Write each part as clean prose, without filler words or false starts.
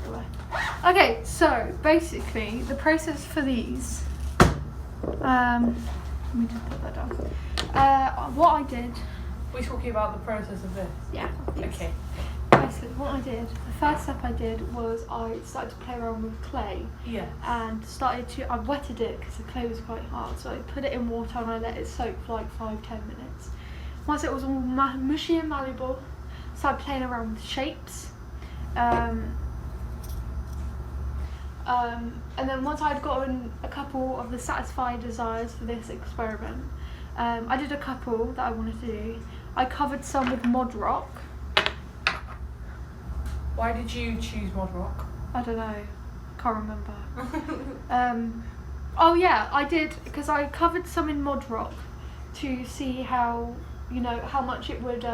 away. Okay, so basically the process for these. Let me just put that down. What I did. We're talking about the process of this. Yeah. Okay. Basically, what I did, the first step I did was I started to play around with clay. Yeah. And I wetted it because the clay was quite hard, so I put it in water and I let it soak for like 5-10 minutes. Once it was all mushy and malleable, started playing around with shapes. And then once I'd gotten a couple of the satisfied desires for this experiment, I did a couple that I wanted to do. I covered some with mod rock. Why did you choose mod rock? I don't know, can't remember. Oh yeah, I did, because I covered some in mod rock to see how much it would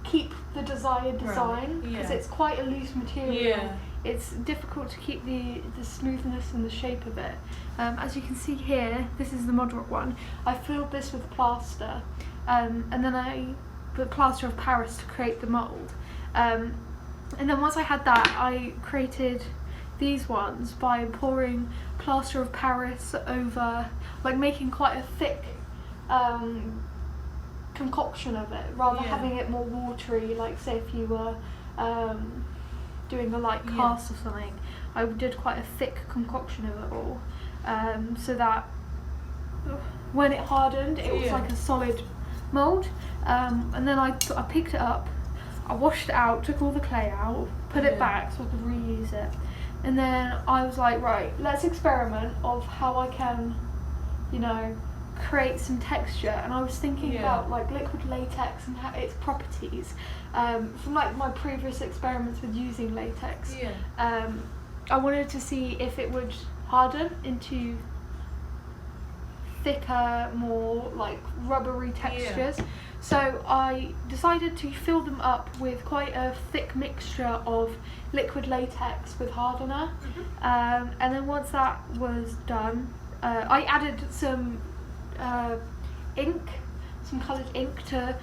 keep the desired design, because it's quite a loose material. Yeah. It's difficult to keep the smoothness and the shape of it. As you can see here, this is the mod rock one. I filled this with plaster, and then I put plaster of Paris to create the mould. And then once I had that, I created these ones by pouring plaster of Paris over, like making quite a thick concoction of it, rather having it more watery, like say if you were doing a light cast or something. I did quite a thick concoction of it all, so that when it hardened it was like a solid mould. And then I picked it up, I washed it out, took all the clay out, put it back so I could reuse it, and then I was like, right, let's experiment of how I can, create some texture. And I was thinking about like liquid latex and how its properties from like my previous experiments with using latex. I wanted to see if it would harden into thicker, more like rubbery textures. So I decided to fill them up with quite a thick mixture of liquid latex with hardener. And then once that was done, I added some ink, some coloured ink to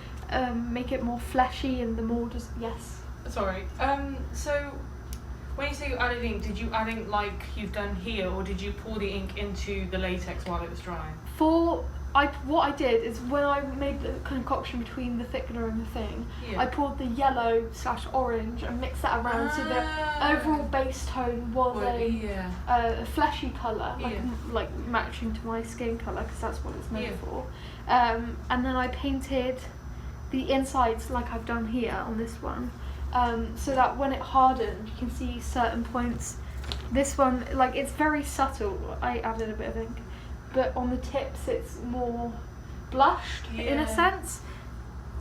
make it more fleshy and the mould is, Sorry. So when you say you added ink, did you add ink like you've done here, or did you pour the ink into the latex while it was drying? What I did is when I made the concoction between the thickener and the thing, I poured the yellow/orange and mixed that around so the overall base tone was a fleshy colour, like matching to my skin colour, because that's what it's made for. And then I painted the insides like I've done here on this one, so that when it hardened you can see certain points. This one, like, it's very subtle. I added a bit of ink, but on the tips it's more blushed in a sense.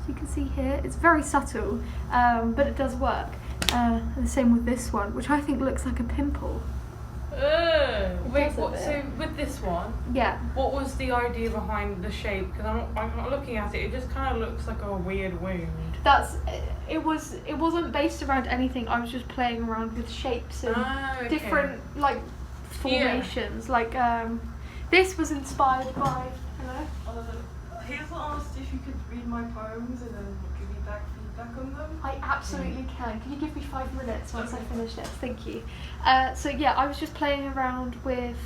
So you can see here, it's very subtle, but it does work. And the same with this one, which I think looks like a pimple. Wait, what? So with this one, what was the idea behind the shape? Because I'm not looking at it. It just kind of looks like a weird wound. It wasn't based around anything. I was just playing around with shapes and different like formations. Like this was inspired by. Hello. Hazel asked if you could read my poems and then give me back feedback on them. I absolutely can. Can you give me 5 minutes once I finish this? Thank you. So yeah, I was just playing around with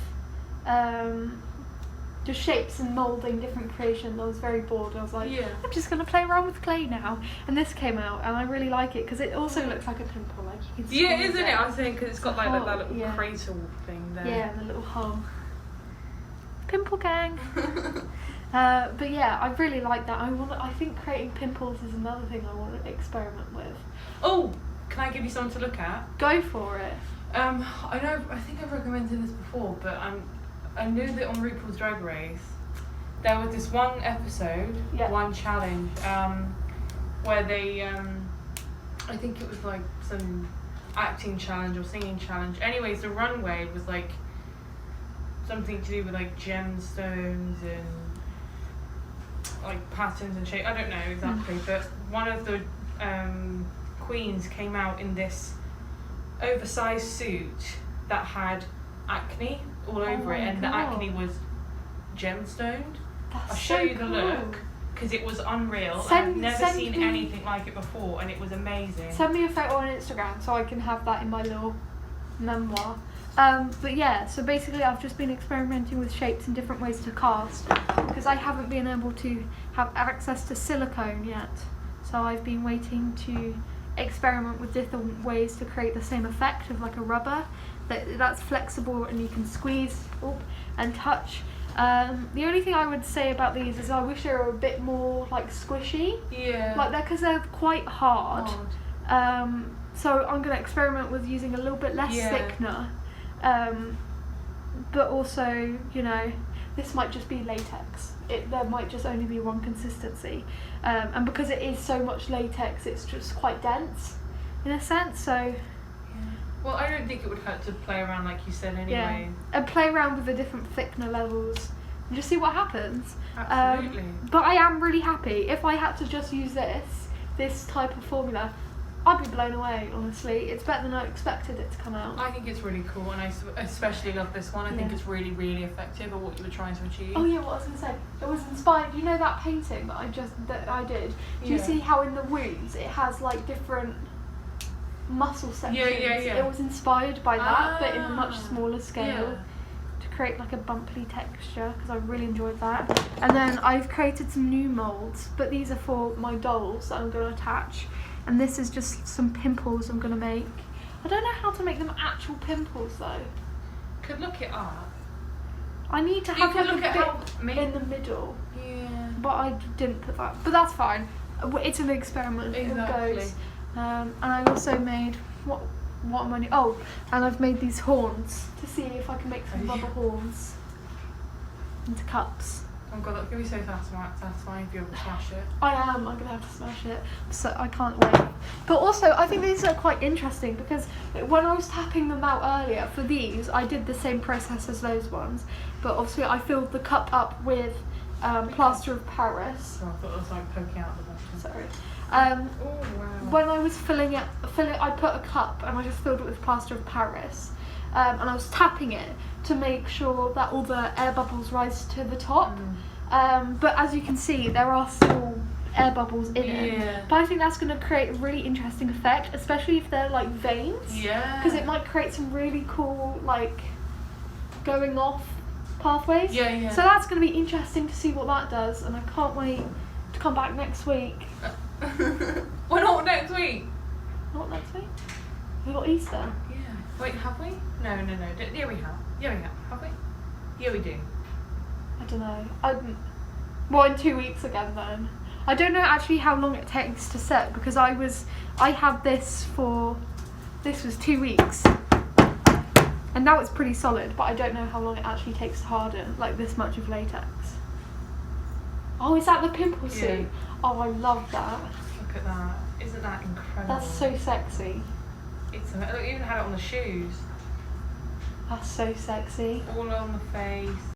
just shapes and moulding different creations. I was very bored. I was like, I'm just going to play around with clay now. And this came out, and I really like it because it also looks like a pimple. Like you can see. Yeah, isn't it? I think because it's got like that little crater thing there. Yeah, and the little hole. Pimple gang. But yeah, I really like that. I think creating pimples is another thing I want to experiment with. Oh, can I give you something to look at? Go for it. I think I've recommended this before, but I knew that on RuPaul's Drag Race there was this one episode, one challenge, where they, I think it was like some acting challenge or singing challenge. Anyways, the runway was like something to do with like gemstones and like patterns and shape. I don't know exactly, but one of the queens came out in this oversized suit that had acne all over it, and the acne was gemstoned. I'll show you the look, because it was unreal. I've never seen anything like it before, and it was amazing. Send me a photo on Instagram so I can have that in my little memoir. But yeah, so basically I've just been experimenting with shapes and different ways to cast because I haven't been able to have access to silicone yet. So I've been waiting to experiment with different ways to create the same effect of like a rubber that's flexible and you can squeeze and touch. The only thing I would say about these is I wish they were a bit more like squishy. Yeah. Like because they're quite hard. So I'm going to experiment with using a little bit less thickener. But also, you know, this might just be latex. There might just only be one consistency. And because it is so much latex, it's just quite dense in a sense. So. Well, I don't think it would hurt to play around like you said anyway. Yeah, and play around with the different thickener levels and just see what happens. Absolutely. But I am really happy. If I had to just use this type of formula, I'd be blown away, honestly. It's better than I expected it to come out. I think it's really cool, and I especially love this one. I think it's really, really effective at what you were trying to achieve. Oh yeah, what I was going to say. It was inspired, you know that painting that I did? Do you see how in the wounds it has like different muscle sections? Yeah. It was inspired by that, but in a much smaller scale to create like a bumpy texture, because I really enjoyed that. And then I've created some new moulds, but these are for my dolls that I'm going to attach. And this is just some pimples I'm going to make. I don't know how to make them actual pimples though. Could look it up. I need to have like a bit in the middle. Yeah. But I didn't put that. But that's fine. It's an experiment. Exactly. It goes. And I also made what am I doing? Oh, and I've made these horns to see if I can make some rubber horns into cups. Oh god, that's gonna be so satisfying if you ever smash it. I'm gonna have to smash it, so I can't wait. But also, I think these are quite interesting because when I was tapping them out earlier for these, I did the same process as those ones, but obviously I filled the cup up with plaster of Paris. Oh, I thought it was like poking out the bottom. Sorry. Oh wow. When I was filling it, I put a cup and I just filled it with plaster of Paris, and I was tapping it to make sure that all the air bubbles rise to the top. But as you can see, there are still air bubbles in it. But I think that's going to create a really interesting effect, especially if they're like veins. Yeah. Because it might create some really cool like going off pathways. Yeah. So that's going to be interesting to see what that does, and I can't wait to come back next week. Well, not next week. Not next week? We've got Easter. Yeah. Wait, have we? No. Yeah, we have. Have we? Yeah, we do. I don't know. Well, in 2 weeks again then. I don't know actually how long it takes to set because I had this was 2 weeks. And now it's pretty solid, but I don't know how long it actually takes to harden, like this much of latex. Oh, is that the pimple suit? Oh, I love that. Look at that. Isn't that incredible? That's so sexy. It's amazing. Look, even had it on the shoes. That's so sexy. All on the face.